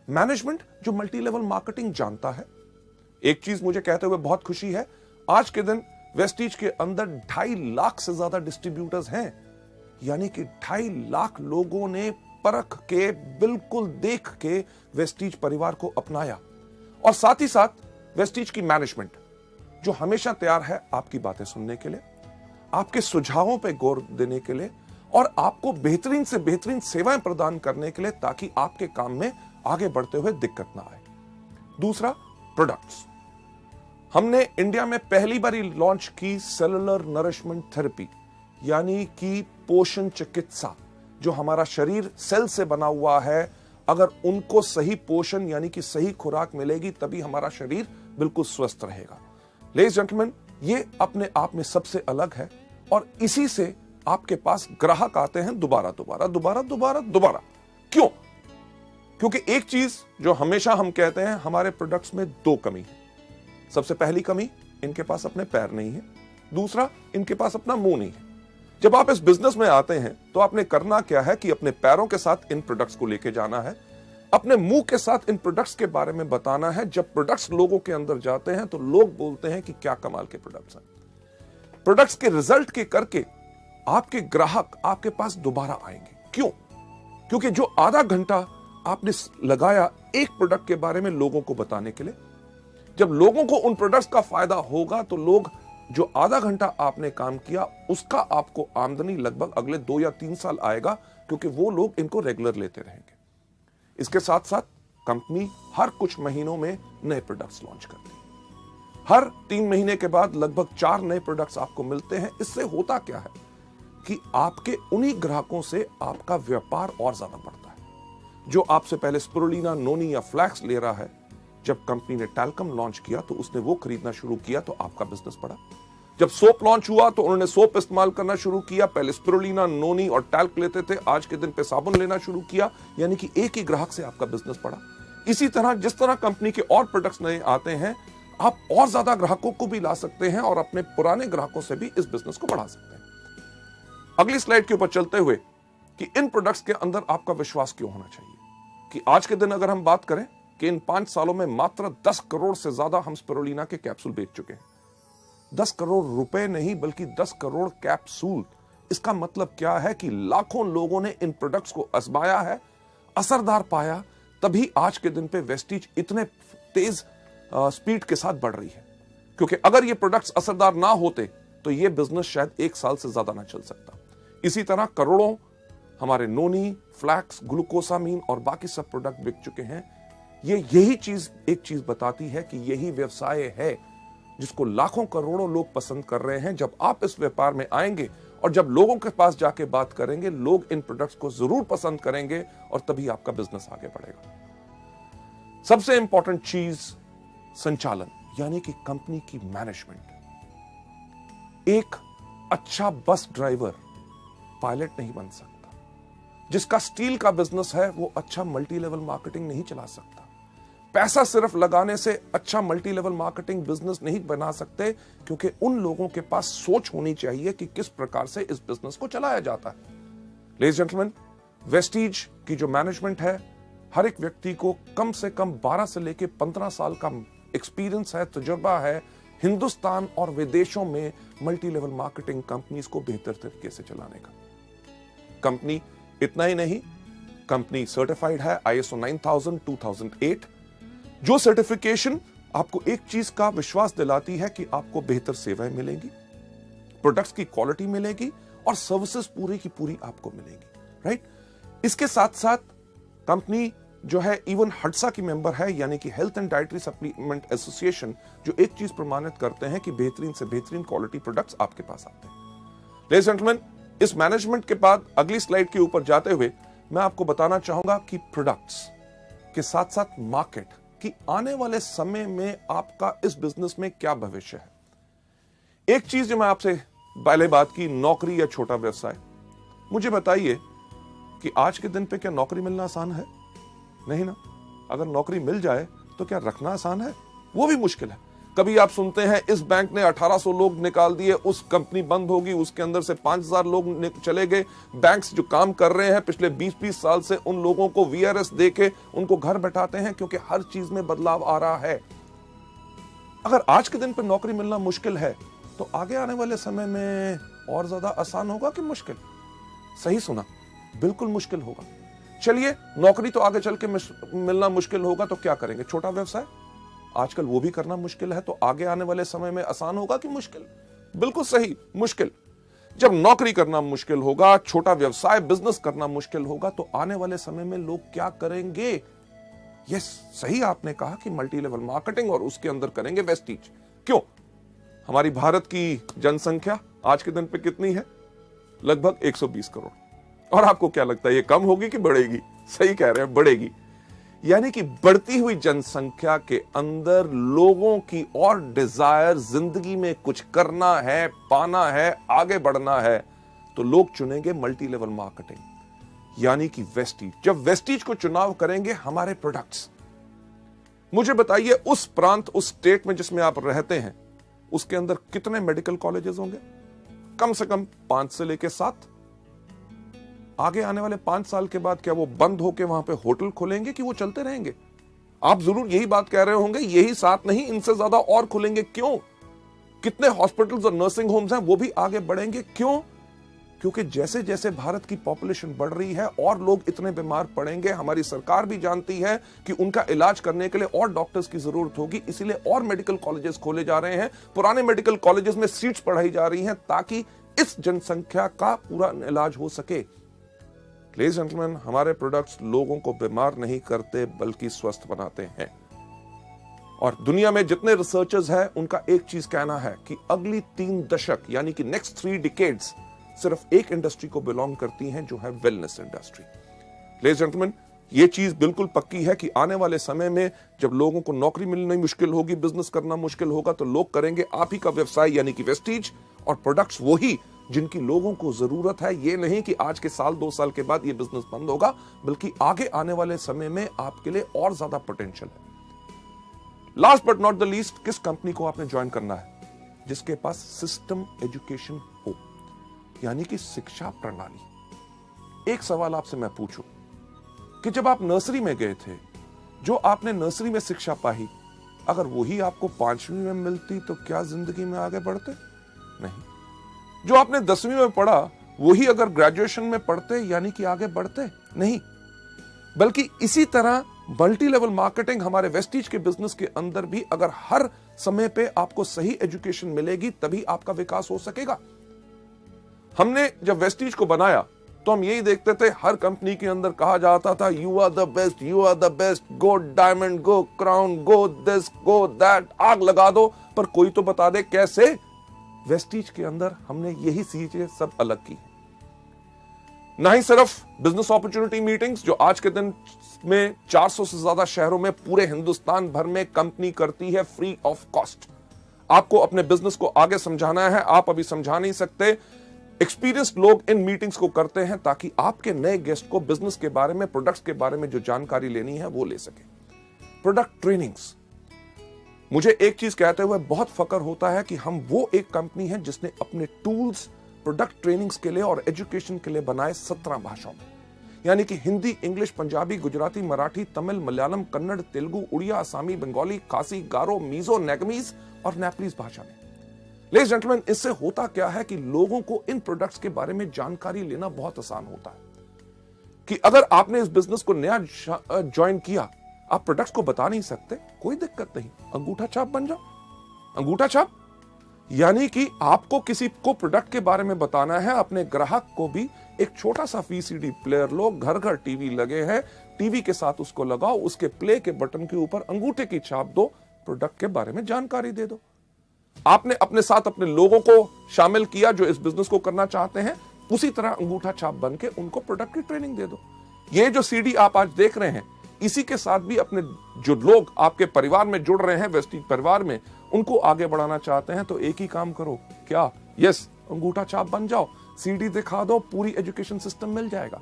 मैनेजमेंट जो मल्टी लेवल मार्केटिंग जानता है, एक चीज मुझे कहते हुए बहुत खुशी है, आज के दिन वेस्टीज के अंदर 2.5 लाख से ज्यादा डिस्ट्रीब्यूटर्स हैं। यानी कि 2.5 लाख लोगों ने परख के, बिल्कुल देख के वेस्टीज परिवार को अपनाया। और साथ ही साथ वेस्टीज की मैनेजमेंट जो हमेशा तैयार है आपकी बातें सुनने के लिए, आपके सुझावों पे गौर देने के लिए और आपको बेहतरीन से बेहतरीन सेवाएं प्रदान करने के लिए, ताकि आपके काम में आगे बढ़ते हुए दिक्कत ना आए। दूसरा, प्रोडक्ट्स। हमने इंडिया में पहली बार लॉन्च की सेलुलर नरिशमेंट थेरेपी, यानी कि पोषण चिकित्सा। जो हमारा शरीर सेल से बना हुआ है, अगर उनको सही पोषण यानी कि सही खुराक मिलेगी, तभी हमारा शरीर बिल्कुल स्वस्थ रहेगा। लेडीज जेंटलमैन, ये अपने आप में सबसे अलग है और इसी से आपके पास ग्राहक आते हैं दोबारा दोबारा दोबारा दोबारा दोबारा। क्यों? क्योंकि एक चीज जो हमेशा हम कहते हैं, हमारे प्रोडक्ट्स में दो कमी है। सबसे पहली कमी, इनके पास अपने पैर नहीं है। दूसरा, इनके पास अपना मुंह नहीं है। जब आप इस बिजनेस में आते हैं तो आपने करना क्या है कि अपने पैरों के साथ इन प्रोडक्ट्स को लेके जाना है, अपने मुंह के साथ इन प्रोडक्ट्स के बारे में बताना है। जब प्रोडक्ट्स लोगों के अंदर जाते हैं तो लोग बोलते हैं कि क्या कमाल के प्रोडक्ट्स हैं। प्रोडक्ट्स के रिजल्ट के करके आपके ग्राहक आपके पास दोबारा आएंगे। क्यों? क्योंकि जो आधा घंटा आपने लगाया एक प्रोडक्ट के बारे में लोगों को बताने के लिए, जब लोगों को उन प्रोडक्ट्स का फायदा होगा तो लोग जो आधा घंटा आपने काम किया उसका आपको आमदनी लगभग अगले 2 या 3 साल आएगा, क्योंकि वो लोग इनको रेगुलर लेते रहेंगे। इसके साथ साथ कंपनी हर कुछ महीनों में नए प्रोडक्ट्स लॉन्च करती है। हर 3 महीने के बाद लगभग 4 नए प्रोडक्ट्स आपको मिलते हैं। इससे होता क्या है कि आपके उन्हीं ग्राहकों से आपका व्यापार और ज्यादा बढ़ता है। जो आपसे पहले स्पिरुलिना, नोनी या फ्लैक्स ले रहा है, जब कंपनी ने टैल्कम लॉन्च किया तो उसने वो खरीदना शुरू किया तो आपका बिजनेस बढ़ा। जब सोप लॉन्च हुआ तो उन्होंने सोप इस्तेमाल करना शुरू किया। पहले स्पिरुलिना, नोनी और टैल्क लेते थे, आज के दिन पे साबुन लेना शुरू किया, यानी कि एक ही ग्राहक से आपका बिजनेस बढ़ा। इसी तरह जिस तरह कंपनी के और प्रोडक्ट्स नए आते हैं, आप और ज्यादा ग्राहकों को भी ला सकते हैं और अपने पुराने ग्राहकों से भी इस बिजनेस को बढ़ा सकते हैं। अगली स्लाइड के ऊपर चलते हुए कि इन प्रोडक्ट्स के अंदर आपका विश्वास क्यों होना चाहिए, कि आज के दिन अगर हम बात करें कि इन 5 सालों में मात्र 10 करोड़ से ज्यादा हम स्पिरुलिना के कैप्सूल बेच चुके हैं। 10 करोड़ रुपए नहीं, बल्कि 10 करोड़ कैप्सूल। इसका मतलब क्या है कि लाखों लोगों ने इन प्रोडक्ट्स को आजमाया है, असरदार पाया, तभी आज के दिन पे वेस्टीज इतने तेज स्पीड के साथ बढ़ रही है। क्योंकि अगर ये प्रोडक्ट्स असरदार ना होते तो ये बिजनेस शायद 1 साल से ज्यादा ना चल सकता। इसी तरह करोड़ों हमारे नोनी, फ्लैक्स, ग्लूकोसामीन और बाकी सब प्रोडक्ट बिक चुके हैं। यही चीज एक चीज बताती है कि यही व्यवसाय है जिसको लाखों करोड़ों लोग पसंद कर रहे हैं। जब आप इस व्यापार में आएंगे और जब लोगों के पास जाके बात करेंगे, लोग इन प्रोडक्ट्स को जरूर पसंद करेंगे और तभी आपका बिजनेस आगे बढ़ेगा। सबसे इंपॉर्टेंट चीज संचालन, यानी कि कंपनी की मैनेजमेंट। एक अच्छा बस ड्राइवर पायलट नहीं बन सकता। जिसका स्टील का बिजनेस है वो अच्छा मल्टी लेवल मार्केटिंग नहीं चला सकता। पैसा सिर्फ लगाने से अच्छा मल्टी लेवल मार्केटिंग बिजनेस नहीं बना सकते, क्योंकि उन लोगों के पास सोच होनी चाहिए कि किस प्रकार से इस बिजनेस को चलाया जाता है। लेडीज जेंटलमैन, वेस्टीज की जो मैनेजमेंट है, हर एक व्यक्ति को कम से कम 12 से लेकर 15 साल का एक्सपीरियंस है, तजुर्बा है हिंदुस्तान और विदेशों में मल्टी लेवल मार्केटिंग कंपनीज को बेहतर तरीके से चलाने का। कंपनी इतना ही नहीं, कंपनी सर्टिफाइड है ISO 9000 2008, जो सर्टिफिकेशन आपको एक चीज का विश्वास दिलाती है कि आपको बेहतर सेवाएं मिलेंगी, प्रोडक्ट्स की क्वालिटी मिलेगी और सर्विसेज पूरी की पूरी आपको मिलेंगी, राइट। इसके साथ साथ कंपनी जो है इवन हडसा की मेंबर है, यानी कि health and dietary supplement association, जो एक चीज प्रमाणित करते हैं कि बेहतरीन से बेहतरीन क्वालिटी प्रोडक्ट्स आपके पास आते हैं। लेडीज एंड जेंटलमैन, इस मैनेजमेंट के बाद अगली स्लाइड के ऊपर जाते हुए मैं आपको बताना चाहूंगा कि प्रोडक्ट्स के साथ साथ मार्केट कि आने वाले समय में आपका इस बिजनेस में क्या भविष्य है। एक चीज जो मैं आपसे पहले बात की, नौकरी या छोटा व्यवसाय। मुझे बताइए कि आज के दिन पे क्या नौकरी मिलना आसान है? नहीं ना। अगर नौकरी मिल जाए तो क्या रखना आसान है? वो भी मुश्किल है। कभी आप सुनते हैं इस बैंक ने 1800 लोग निकाल दिए, उस कंपनी बंद होगी, उसके अंदर से 5000 लोग चले गए। बैंक्स जो काम कर रहे हैं पिछले 20-20 साल से, उन लोगों को VRS देके उनको घर बैठाते हैं, क्योंकि हर चीज में बदलाव आ रहा है। अगर आज के दिन पर नौकरी मिलना मुश्किल है तो आगे आने वाले समय में और ज्यादा आसान होगा कि मुश्किल? सही सुना, बिल्कुल मुश्किल होगा। चलिए, नौकरी तो आगे चल के मिलना मुश्किल होगा तो क्या करेंगे? छोटा व्यवसाय आजकल वो भी करना मुश्किल है, तो आगे आने वाले समय में आसान होगा कि मुश्किल? बिल्कुल सही, मुश्किल। जब नौकरी करना मुश्किल होगा, छोटा व्यवसाय बिजनेस करना मुश्किल होगा, तो आने वाले समय में लोग क्या करेंगे? यस, सही आपने कहा कि मल्टी लेवल मार्केटिंग, और उसके अंदर करेंगे वेस्टीज। क्यों? हमारी भारत की जनसंख्या आज के दिन पे कितनी है? लगभग 120 करोड़। और आपको क्या लगता है, ये कम होगी कि बढ़ेगी? सही कह रहे हैं, बढ़ेगी। यानी कि बढ़ती हुई जनसंख्या के अंदर लोगों की और डिजायर, जिंदगी में कुछ करना है, पाना है, आगे बढ़ना है, तो लोग चुनेंगे मल्टी लेवल मार्केटिंग, यानी कि वेस्टीज। जब वेस्टीज को चुनाव करेंगे हमारे प्रोडक्ट्स, मुझे बताइए उस प्रांत, उस स्टेट में जिसमें आप रहते हैं, उसके अंदर कितने मेडिकल कॉलेजेस होंगे? कम से कम 5 से लेकर 7। आगे आने वाले 5 साल के बाद क्या वो बंद होकर वहां पे होटल खोलेंगे कि वो चलते रहेंगे? आप जरूर यही बात कह रहे होंगे, यही 7 नहीं, इनसे ज्यादा और खुलेंगे। क्यों? कितने हॉस्पिटल्स और नर्सिंग होम्स हैं, वो भी आगे बढ़ेंगे। क्यों? क्योंकि जैसे जैसे भारत की पॉपुलेशन बढ़ रही है और लोग इतने बीमार पड़ेंगे, हमारी सरकार भी जानती है कि उनका इलाज करने के लिए और डॉक्टर्स की जरूरत होगी, इसीलिए और मेडिकल कॉलेजेस खोले जा रहे हैं। पुराने मेडिकल कॉलेजेस में सीट्स बढ़ाई जा रही हैं ताकि इस जनसंख्या का पूरा इलाज हो सके। लेडीज एंड जेंटलमैन, हमारे प्रोडक्ट्स लोगों को बीमार नहीं करते बल्कि स्वस्थ बनाते हैं। और दुनिया में जितने रिसर्चर्स हैं उनका एक चीज कहना है कि अगली 3 दशक यानी कि नेक्स्ट 3 डिकेड्स सिर्फ एक इंडस्ट्री को बिलोंग करती हैं, जो है wellness industry. Ladies and gentleman, ये चीज बिल्कुल पक्की है कि आने वाले समय में जब लोगों को नौकरी मिलनी मुश्किल होगी, बिजनेस करना मुश्किल होगा, तो लोग करेंगे आप ही का व्यवसाय यानी कि वेस्टीज, और प्रोडक्ट्स वही जिनकी लोगों को जरूरत है। ये नहीं कि आज के साल 2 साल के बाद ये बिजनेस बंद होगा, बल्कि आगे आने वाले समय में आपके लिए और ज्यादा पोटेंशियल है। Last but not the least, किस कंपनी को आपने ज्वाइन करना है? जिसके पास सिस्टम एजुकेशन हो, यानी कि शिक्षा प्रणाली। एक सवाल आपसे मैं पूछूं कि जब आप नर्सरी में गए थे, जो आपने नर्सरी में शिक्षा पाई, अगर वही आपको 5वीं में मिलती तो क्या जिंदगी में आगे बढ़ते? नहीं। जो आपने 10वीं में पढ़ा वही अगर ग्रेजुएशन में पढ़ते यानी कि आगे बढ़ते? नहीं। बल्कि इसी तरह मल्टी लेवल मार्केटिंग हमारे वेस्टीज के बिजनेस के अंदर भी अगर हर समय पे आपको सही एजुकेशन मिलेगी तभी आपका विकास हो सकेगा। हमने जब वेस्टीज को बनाया तो हम यही देखते थे, हर कंपनी के अंदर कहा जाता था you are the best, you are the best, go diamond, go crown, go this, go that, आग लगा दो, पर कोई तो बता दे कैसे। वेस्टीज के अंदर हमने यही चीजें सब अलग की। ना ही सिर्फ बिजनेस अपॉर्चुनिटी मीटिंग्स, जो आज के दिन में 400 से ज्यादा शहरों में पूरे हिंदुस्तान भर में कंपनी करती है फ्री ऑफ कॉस्ट। आपको अपने बिजनेस को आगे समझाना है, आप अभी समझा नहीं सकते, एक्सपीरियंस्ड लोग इन मीटिंग्स को करते हैं ताकि आपके नए गेस्ट को बिजनेस के बारे में, प्रोडक्ट्स के बारे में जो जानकारी लेनी है वो ले सके। प्रोडक्ट ट्रेनिंग्स, मुझे एक चीज कहते हुए बहुत फक्र होता है कि हम वो एक कंपनी है जिसने अपने टूल्स प्रोडक्ट ट्रेनिंग्स के लिए और एजुकेशन के लिए बनाए 17 भाषाओं में, यानी कि हिंदी, इंग्लिश, पंजाबी, गुजराती, मराठी, तमिल, मलयालम, कन्नड़, तेलुगु, उड़िया, असमी, बंगाली, खासी, गारो, मीजो, नेगमीज और नेपलीज भाषा में। लेडीज जेंटलमैन, इससे होता क्या है कि लोगों को इन प्रोडक्ट्स के बारे में जानकारी लेना बहुत आसान होता है कि अगर आपने इस बिजनेस को नया ज्वाइन किया, आप प्रोडक्ट्स को बता नहीं सकते, कोई दिक्कत नहीं, अंगूठा छाप बन जाओ। अंगूठा छाप यानी कि आपको किसी को प्रोडक्ट के बारे में बताना है, अपने ग्राहक को भी एक छोटा सा वीसीडी प्लेयर लो, घर घर टीवी लगे हैं, टीवी के साथ उसको लगाओ, उसके प्ले के बटन के ऊपर अंगूठे की छाप दो, प्रोडक्ट के बारे में जानकारी दे दो। आपने अपने साथ अपने लोगों को शामिल किया जो इस बिजनेस को करना चाहते हैं, उसी तरह अंगूठा छाप बन के उनको प्रोडक्ट की ट्रेनिंग दे दो। ये जो सीडी आप आज देख रहे हैं, इसी के साथ भी अपने जो लोग आपके परिवार में जुड़ रहे हैं, वेस्टीज परिवार में, उनको आगे बढ़ाना चाहते हैं तो एक ही काम करो, क्या? यस, अंगूठा छाप बन जाओ, सीडी दिखा दो, पूरी एजुकेशन सिस्टम मिल जाएगा।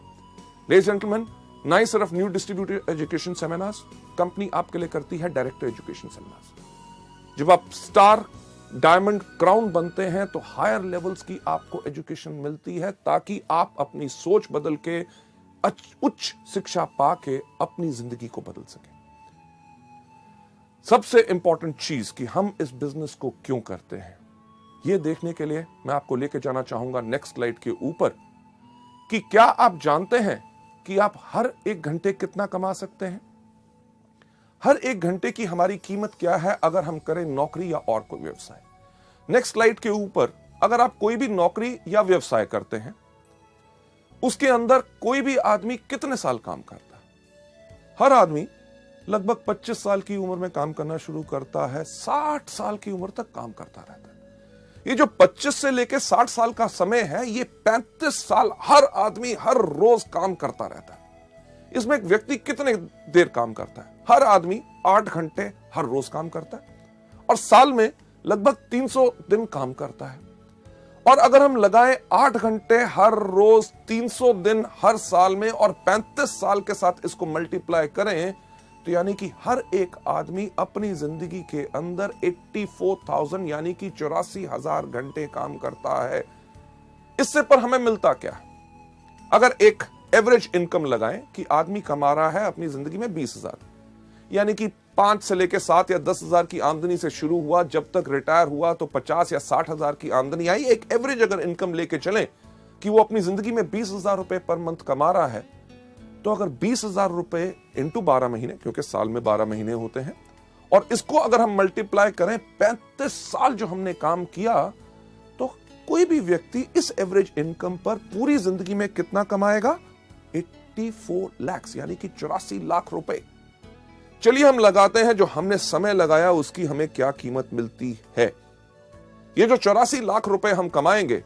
लेडीज एंड जेंटलमैन, ना ही सिर्फ new distributed education seminars, company आपके लिए करती है डायरेक्ट एजुकेशन सेमिनार्स। जब आप स्टार, डायमंड, क्राउन बनते हैं तो हायर लेवल्स की आपको एजुकेशन मिलती है ताकि आप अपनी सोच बदल के, उच्च शिक्षा पाके अपनी जिंदगी को बदल सके। सबसे इंपॉर्टेंट चीज कि हम इस बिजनेस को क्यों करते हैं, यह देखने के लिए मैं आपको लेके जाना चाहूंगा नेक्स्ट स्लाइड के ऊपर कि क्या आप जानते हैं कि आप हर 1 घंटे कितना कमा सकते हैं? हर 1 घंटे की हमारी कीमत क्या है अगर हम करें नौकरी या और कोई व्यवसाय। नेक्स्ट स्लाइड के ऊपर अगर आप कोई भी नौकरी या व्यवसाय करते हैं, उसके अंदर कोई भी आदमी कितने साल काम करता है? हर आदमी लगभग 25 साल की उम्र में काम करना शुरू करता है, 60 साल की उम्र तक काम करता रहता है। ये जो 25 से लेकर 60 साल का समय है, ये 35 साल हर आदमी हर रोज काम करता रहता है। इसमें एक व्यक्ति कितने देर काम करता है? हर आदमी 8 घंटे हर रोज काम करता है और साल में लगभग 300 दिन काम करता है। और अगर हम लगाएं 8 घंटे हर रोज, 300 दिन हर साल में और 35 साल के साथ इसको मल्टीप्लाई करें, तो यानी कि हर एक आदमी अपनी जिंदगी के अंदर 84,000 यानी कि 84,000 घंटे काम करता है। इससे पर हमें मिलता क्या है? अगर एक एवरेज इनकम लगाएं कि आदमी कमा रहा है अपनी जिंदगी में 20,000, यानी कि 5 से लेकर 7 या 10,000 की आमदनी से शुरू हुआ, जब तक रिटायर हुआ तो 50 या 60,000 की आमदनी आई। एक एवरेज अगर इनकम लेके चलें कि वो अपनी जिंदगी में 20,000 रुपए पर मंथ कमा रहा है, तो अगर 20,000 रुपए इंटू 12 महीने, क्योंकि साल में 12 महीने होते हैं, और इसको अगर हम मल्टीप्लाई करें 35 साल जो हमने काम किया, तो कोई भी व्यक्ति इस एवरेज इनकम पर पूरी जिंदगी में कितना कमाएगा? 84 लाख यानी कि 84 लाख रुपए। चलिए हम लगाते हैं जो हमने समय लगाया उसकी हमें क्या कीमत मिलती है। ये जो 84 लाख रुपए हम कमाएंगे,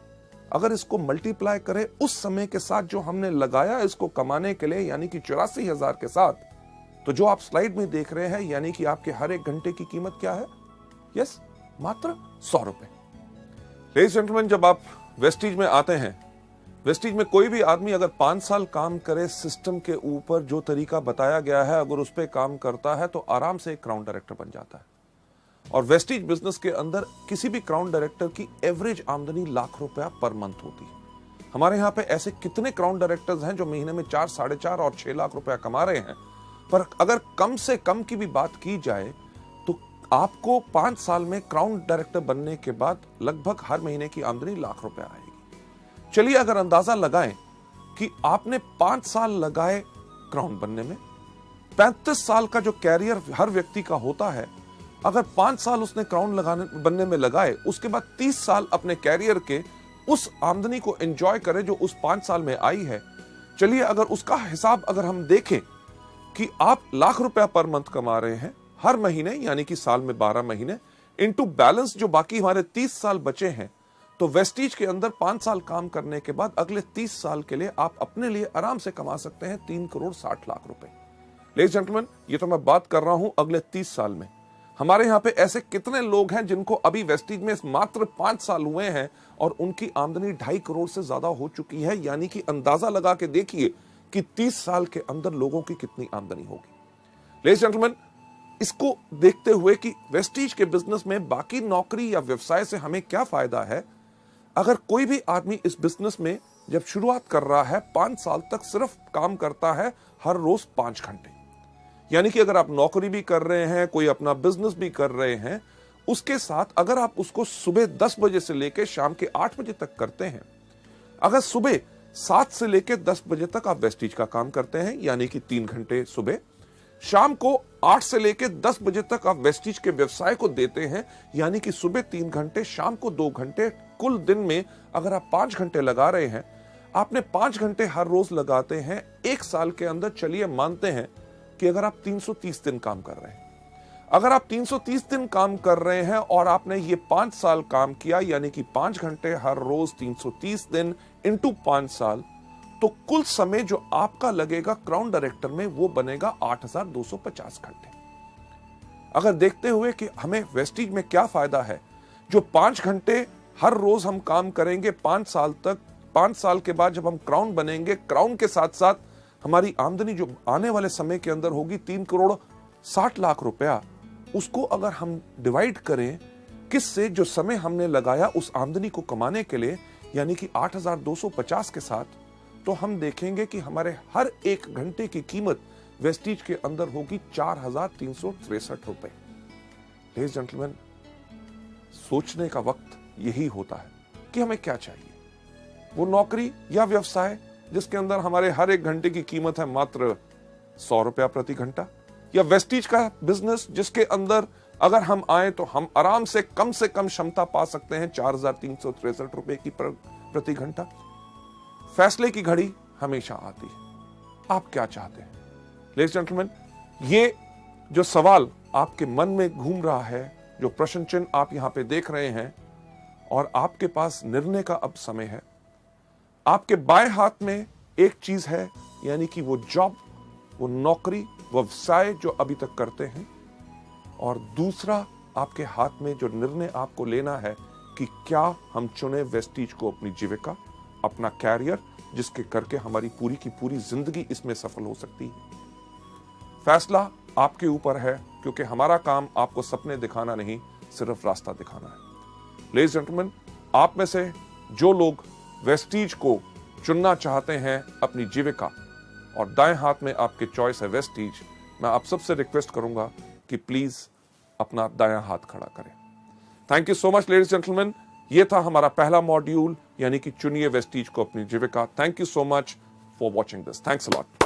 अगर इसको मल्टीप्लाई करें उस समय के साथ जो हमने लगाया इसको कमाने के लिए, यानी कि 84,000 के साथ, तो जो आप स्लाइड में देख रहे हैं, यानी कि आपके हर एक घंटे की कीमत क्या है? यस, मात्र 100 रुपए। लेडीज एंड जेंटलमैन, जब आप वेस्टीज में आते हैं, वेस्टीज में कोई भी आदमी अगर 5 साल काम करे सिस्टम के ऊपर जो तरीका बताया गया है, अगर उस पर काम करता है तो आराम से एक क्राउन डायरेक्टर बन जाता है। और वेस्टीज बिजनेस के अंदर किसी भी क्राउन डायरेक्टर की एवरेज आमदनी लाख रुपया पर मंथ होती है। हमारे यहाँ पे ऐसे कितने क्राउन डायरेक्टर्स हैं जो महीने में 4, 4.5 और 6 लाख रुपया कमा रहे हैं। पर अगर कम से कम की भी बात की जाए तो आपको 5 साल में क्राउन डायरेक्टर बनने के बाद लगभग हर महीने की आमदनी लाख रुपया आएगी। चलिए अगर अंदाजा लगाएं कि आपने 5 साल लगाए क्राउन बनने में, 35 साल का जो कैरियर हर व्यक्ति का होता है, अगर 5 साल उसने क्राउन बनने में लगाए, उसके बाद 30 साल अपने कैरियर के उस आमदनी को एंजॉय करे जो उस 5 साल में आई है। चलिए अगर उसका हिसाब अगर हम देखें कि आप लाख रुपया पर मंथ कमा रहे हैं हर महीने, यानी कि साल में 12 महीने, इनटू बैलेंस जो बाकी हमारे 30 साल बचे हैं, तो वेस्टीज के अंदर 5 साल काम करने के बाद अगले 30 साल के लिए आप अपने लिए आराम से कमा सकते हैं 3 करोड़ 60 लाख रुपए। लेडीज जेंटलमैन, ये तो मैं बात कर रहा हूं अगले 30 साल में। हमारे यहाँ पे ऐसे कितने लोग हैं जिनको अभी वेस्टीज में मात्र 5 साल हुए हैं और उनकी आमदनी 2.5 करोड़ से ज्यादा हो चुकी है, यानी कि अंदाजा लगा के देखिए कि 30 साल के अंदर लोगों की कितनी आमदनी होगी। लेडीज जेंटलमैन, इसको देखते हुए कि वेस्टीज के बिजनेस में बाकी नौकरी या व्यवसाय से हमें क्या फायदा है, अगर कोई भी आदमी इस बिजनेस में जब शुरुआत कर रहा है 5 साल तक सिर्फ काम करता है हर रोज 5 घंटे, यानी कि अगर आप नौकरी भी कर रहे हैं, कोई अपना बिजनेस भी कर रहे हैं, उसके साथ अगर आप उसको सुबह 10 बजे से लेकर शाम के 8 बजे तक करते हैं, अगर सुबह 7 से लेकर 10 बजे तक आप वेस्टीज का काम करते हैं, यानी कि 3 घंटे सुबह, शाम को 8 से लेकर 10 बजे तक आप वेस्टीज के व्यवसाय को देते हैं, यानी कि सुबह 3 घंटे, शाम को 2 घंटे, कुल दिन में अगर आप 5 घंटे लगा रहे हैं, आपने 5 घंटे हर रोज लगाते हैं, 1 साल के अंदर चलिए मानते हैं कि अगर आप 330 दिन काम कर रहे हैं, अगर आप 330 दिन काम कर रहे हैं और आपने ये 5 साल काम किया, यानी कि 5 घंटे हर रोज 330 दिन इंटू 5 साल, तो कुल समय जो आपका लगेगा क्राउन डायरेक्टर में वो बनेगा 8,250 घंटे। अगर देखते हुए कि हमें वेस्टीज में क्या फायदा है, जो 5 घंटे हर रोज हम काम करेंगे 5 साल तक, 5 साल के बाद जब हम क्राउन बनेंगे, क्राउन के साथ साथ हमारी आमदनी जो आने वाले समय के अंदर होगी 3 करोड़ 60 लाख रुपया, उसको अगर हम डिवाइड करें किससे, जो समय हमने लगाया उस आमदनी को कमाने के लिए, यानी कि 8,250 के साथ, तो हम देखेंगे कि हमारे हर 1 घंटे की कीमत वेस्टीज के अंदर होगी 4,363 रुपए। लेडीज जेंटलमैन, सोचने का वक्त यही होता है कि हमें क्या चाहिए। वो नौकरी या व्यवसाय जिसके अंदर हमारे हर 1 घंटे की कीमत है मात्र 100 रुपया प्रति घंटा, या वेस्टीज का बिजनेस जिसके अंदर अगर हम आए तो हम आराम से कम क्षमता पा सकते हैं 4,363 रुपए की प्रति घंटा। फैसले की घड़ी हमेशा आती है। आप क्या चाहते हैं? लेडीज एंड जेंटलमैन, ये जो सवाल आपके मन में घूम रहा है, जो प्रश्न चिन्ह आप यहां पे देख रहे हैं, और आपके पास निर्णय का अब समय है। आपके बाएं हाथ में एक चीज है, यानी कि वो जॉब, वो नौकरी, वो व्यवसाय जो अभी तक करते हैं, और दूसरा आपके हाथ में जो निर्णय आपको लेना है कि क्या हम चुने वेस्टीज को अपनी जीविका, अपना कैरियर, जिसके करके हमारी पूरी की पूरी जिंदगी इसमें सफल हो सकती है। फैसला आपके ऊपर है, क्योंकि हमारा काम आपको सपने दिखाना नहीं, सिर्फ रास्ता दिखाना है। लेडीज एंड जेंटलमैन, आप में से जो लोग वेस्टीज को चुनना चाहते हैं अपनी जीविका, और दाएं हाथ में आपके चॉइस है वेस्टीज, मैं आप सबसे रिक्वेस्ट करूंगा कि प्लीज अपना दायां हाथ खड़ा करें। Thank you so much ladies gentleman. ये था हमारा पहला मॉड्यूल, यानी कि चुनिए वेस्टीज को अपनी जीविका। Thank you so much for watching this. Thanks a lot.